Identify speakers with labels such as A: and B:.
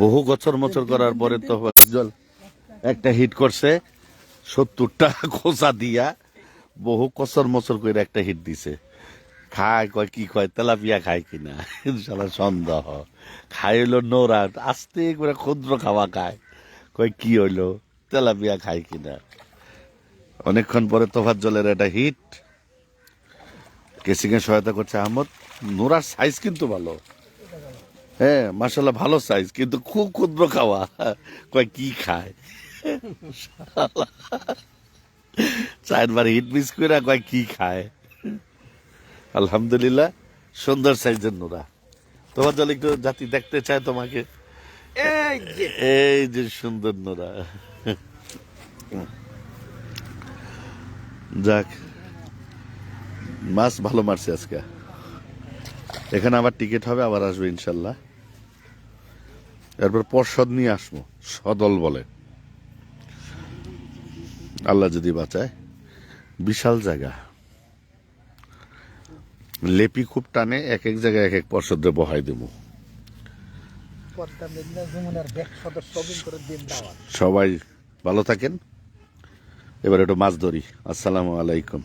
A: বহু গছর মচর করার পরে তো জল একটা হিট করছে 70টা খোসা দিয়া বহু কচর মচর করে একটা হিট দিছে। খায় কয় কি কয় তেলাপিয়া খায় কিনা ইনশাল্লাহ সন্দেহ। খাই হইলো নোরা আস্তে করে ক্ষুদ্র খাওয়া খায়, কয় কি হইলো তেলাপিয়া খায় কিনা। অনেকক্ষণ পরে তোফাত জলের একটা হিট কেসিং এ সহায়তা করছে আহমদ। নোরার সাইজ কিন্তু ভালো, হ্যাঁ মাশাল্লাহ ভালো সাইজ, কিন্তু খুব ক্ষুদ্র খাওয়া। কয় কি খায়, 4বার হিট মিস করে কয় কি খায়। আলহামদুলিল্লাহ সুন্দর সাইজের নোরা। তোমার জল একটু জাতি দেখতে চায় তোমাকে, এই যে সুন্দর নোরা। যাক মাছ ভালো মারছে আজকে। এখানে আবার টিকিট হবে, আবার আসবে ইনশাল্লাহ। এরপর পর্ষদ নিয়ে আসবো, সদল বলে, আল্লাহ যদি বাঁচায়। বিশাল জায়গা, লেপি খুব টানে, এক এক জায়গায় এক এক পর্ষদে বহাই দেবো। সবাই ভালো থাকেন। এবার একটু মাছ ধরি। আসসালামু আলাইকুম।